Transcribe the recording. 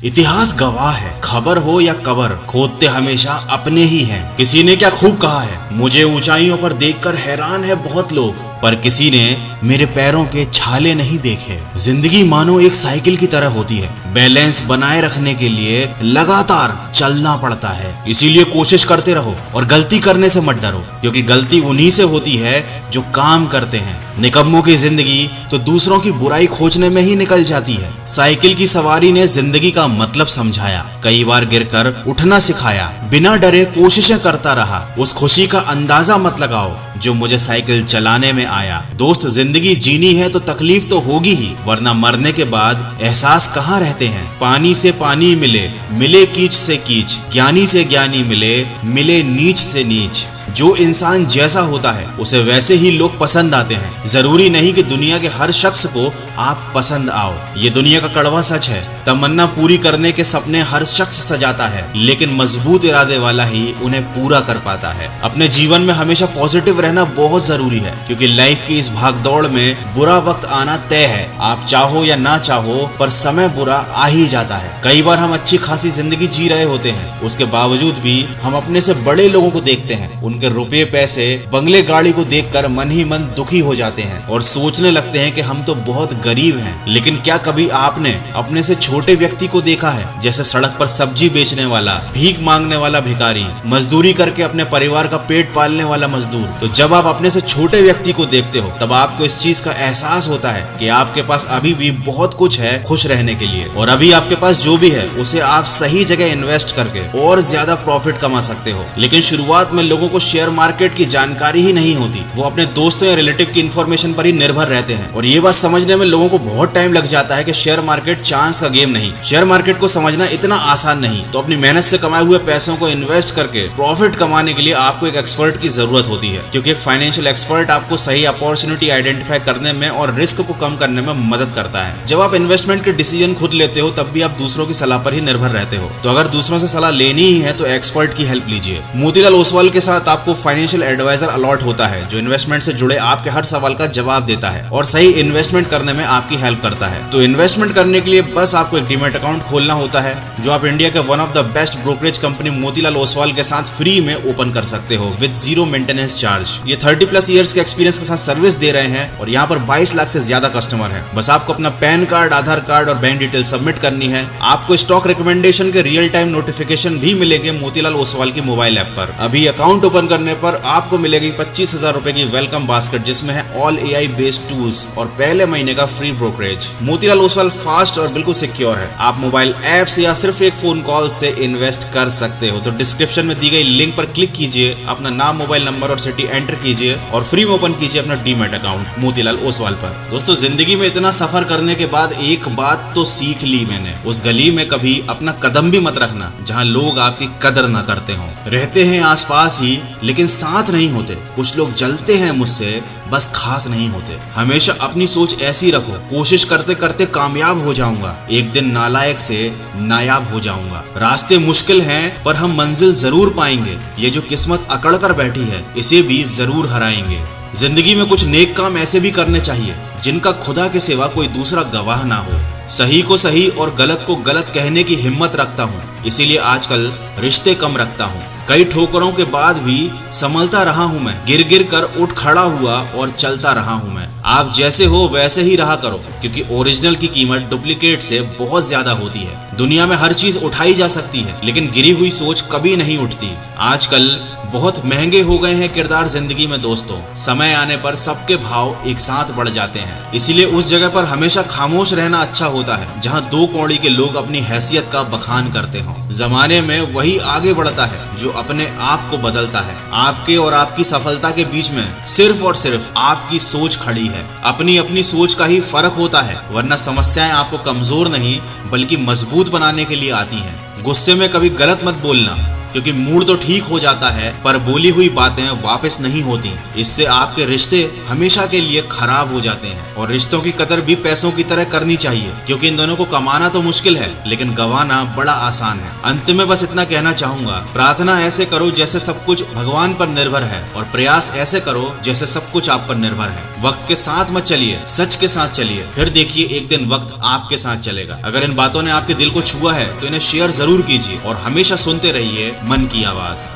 इतिहास गवाह है, खबर हो या कबर, खोदते हमेशा अपने ही हैं। किसी ने क्या खूब कहा है, मुझे ऊंचाइयों पर देखकर हैरान है बहुत लोग, पर किसी ने मेरे पैरों के छाले नहीं देखे। जिंदगी मानो एक साइकिल की तरह होती है, बैलेंस बनाए रखने के लिए लगातार चलना पड़ता है। इसीलिए कोशिश करते रहो और गलती करने से मत डरो, क्योंकि गलती उन्हीं से होती है जो काम करते हैं। निकम्मों की जिंदगी तो दूसरों की बुराई खोजने में ही निकल जाती है। साइकिल की सवारी ने जिंदगी का मतलब समझाया, कई बार गिरकर उठना सिखाया, बिना डरे कोशिशें करता रहा। उस खुशी का अंदाजा मत लगाओ जो मुझे साइकिल चलाने में आया। दोस्त, जिंदगी जीनी है तो तकलीफ तो होगी ही, वरना मरने के बाद एहसास कहाँ रहते हैं। पानी से पानी मिले, मिले कीच से कीच, ज्ञानी से ज्ञानी मिले, मिले नीच से नीच। जो इंसान जैसा होता है उसे वैसे ही लोग पसंद आते हैं। जरूरी नहीं कि दुनिया के हर शख्स को आप पसंद आओ। ये दुनिया का कड़वा सच है। तमन्ना पूरी करने के सपने हर शख्स सजाता है, लेकिन मजबूत इरादे वाला ही उन्हें पूरा कर पाता है। अपने जीवन में हमेशा पॉजिटिव रहना बहुत जरूरी है, क्योंकि लाइफ की इस भागदौड़ में बुरा वक्त आना तय है। आप चाहो या ना चाहो, पर समय बुरा आ ही जाता है। कई बार हम अच्छी खासी जिंदगी जी रहे होते हैं, उसके बावजूद भी हम अपने से बड़े लोगों को देखते हैं, उनके रुपये पैसे बंगले गाड़ी को देखकर मन ही मन दुखी हो जाते हैं और सोचने लगते हैं कि हम तो बहुत गरीब हैं। लेकिन क्या कभी आपने अपने से छोटे व्यक्ति को देखा है, जैसे सड़क पर सब्जी बेचने वाला, भीख मांगने वाला भिखारी, मजदूरी करके अपने परिवार का पेट पालने वाला मजदूर? तो जब आप अपने से छोटे व्यक्ति को देखते हो, तब आपको इस चीज का एहसास होता है कि आपके पास अभी भी बहुत कुछ है खुश रहने के लिए, और अभी आपके पास जो भी है उसे आप सही जगह इन्वेस्ट करके और ज्यादा प्रॉफिट कमा सकते हो। लेकिन शुरुआत में लोगों को शेयर मार्केट की जानकारी ही नहीं होती, वो अपने दोस्तों या रिलेटिव की इन्फॉर्मेशन पर ही निर्भर रहते हैं, और ये बात समझने में लोगों को बहुत टाइम लग जाता है कि शेयर मार्केट चांस का गेम नहीं। शेयर मार्केट को समझना इतना आसान नहीं। तो अपनी मेहनत से कमाए हुए पैसों को इन्वेस्ट करके प्रॉफिट कमाने के लिए आपको एक एक्सपर्ट की जरूरत होती है, क्योंकि एक फाइनेंशियल एक्सपर्ट आपको सही अपॉर्चुनिटी आइडेंटिफाई करने में और रिस्क को कम करने में मदद करता है। जब आप इन्वेस्टमेंट के डिसीजन खुद लेते हो, तब भी आप दूसरों की सलाह पर ही निर्भर रहते हो। तो अगर दूसरों से सलाह लेनी ही है तो एक्सपर्ट की हेल्प लीजिए। मोतीलाल ओसवाल के साथ आपको फाइनेंशियल एडवाइजर अलॉट होता है, जो इन्वेस्टमेंट से जुड़े आपके हर सवाल का जवाब देता है और सही इन्वेस्टमेंट करने में आपकी हेल्प करता है। तो इन्वेस्टमेंट करने के लिए बस आपको एक डीमैट अकाउंट खोलना होता है, जो आप इंडिया के one of the best brokerage company Motilal Oswal के साथ फ्री में ओपन कर सकते हो विद जीरो मेंटेनेंस चार्ज। ये 30+ इयर्स के एक्सपीरियंस के साथ सर्विस दे रहे हैं और यहाँ पर 22 लाख से ज्यादा कस्टमर है। बस आपको अपना पैन कार्ड, आधार कार्ड और बैंक डिटेल सबमिट करनी है। आपको स्टॉक रिकमेंडेशन के रियल टाइम नोटिफिकेशन भी मिलेंगे मोतीलाल ओसवाल की मोबाइल ऐप पर। अभी अकाउंट ओपन करने पर आपको मिलेगी 25,000 रुपए की वेलकम बास्केट, जिसमें है ऑल AI बेस्ड टूल्स और पहले महीने का free brokerage. Motilal Oswal fast और बिल्कुल सिक्योर है। आप मोबाइल ऐप से या सिर्फ एक फोन कॉल से इन्वेस्ट कर सकते हो। तो डिस्क्रिप्शन में दी गई लिंक पर क्लिक कीजिए, अपना नाम, मोबाइल नंबर और सिटी एंटर कीजिए और फ्री में ओपन कीजिए अपना डीमैट अकाउंट मोतीलाल ओसवाल पर। दोस्तों, जिंदगी में इतना सफर करने के बाद एक बात तो सीख ली मैंने, उस गली में कभी अपना कदम भी मत रखना जहाँ लोग आपकी कदर ना करते हो। रहते हैं आसपास ही, लेकिन साथ नहीं होते। कुछ लोग जलते हैं मुझसे, बस खाक नहीं होते। हमेशा अपनी सोच ऐसी रखो, कोशिश करते करते कामयाब हो जाऊंगा, एक दिन नालायक से नायाब हो जाऊंगा। रास्ते मुश्किल हैं, पर हम मंजिल जरूर पाएंगे। ये जो किस्मत अकड़ कर बैठी है, इसे भी जरूर हराएंगे। जिंदगी में कुछ नेक काम ऐसे भी करने चाहिए जिनका खुदा के सिवा कोई दूसरा गवाह ना हो। सही को सही और गलत को गलत कहने की हिम्मत रखता हूँ, इसीलिए आजकल रिश्ते कम रखता हूँ। कई ठोकरों के बाद भी संभलता रहा हूँ मैं, गिर गिर कर उठ खड़ा हुआ और चलता रहा हूँ मैं। आप जैसे हो वैसे ही रहा करो, क्योंकि ओरिजिनल की कीमत डुप्लीकेट से बहुत ज्यादा होती है। दुनिया में हर चीज उठाई जा सकती है, लेकिन गिरी हुई सोच कभी नहीं उठती। आजकल बहुत महंगे हो गए हैं किरदार जिंदगी में दोस्तों। समय आने पर सबके भाव एक साथ बढ़ जाते हैं, इसीलिए उस जगह पर हमेशा खामोश रहना अच्छा होता है जहाँ दो कौड़ी के लोग अपनी हैसियत का बखान करते हों। जमाने में वही आगे बढ़ता है जो अपने आप को बदलता है। आपके और आपकी सफलता के बीच में सिर्फ और सिर्फ आपकी सोच खड़ी है। अपनी अपनी सोच का ही फर्क होता है, वरना समस्याएं आपको कमजोर नहीं बल्कि मजबूत बनाने के लिए आती हैं। गुस्से में कभी गलत मत बोलना, क्योंकि मूड तो ठीक हो जाता है पर बोली हुई बातें वापस नहीं होती। इससे आपके रिश्ते हमेशा के लिए खराब हो जाते हैं। और रिश्तों की कदर भी पैसों की तरह करनी चाहिए, क्योंकि इन दोनों को कमाना तो मुश्किल है लेकिन गंवाना बड़ा आसान है। अंत में बस इतना कहना चाहूंगा, प्रार्थना ऐसे करो जैसे सब कुछ भगवान पर निर्भर है, और प्रयास ऐसे करो जैसे सब कुछ आप पर निर्भर है। वक्त के साथ मत चलिए, सच के साथ चलिए, फिर देखिए एक दिन वक्त आपके साथ चलेगा। अगर इन बातों ने आपके दिल को छुआ है तो इन्हें शेयर जरूर कीजिए और हमेशा सुनते रहिए मन की आवाज।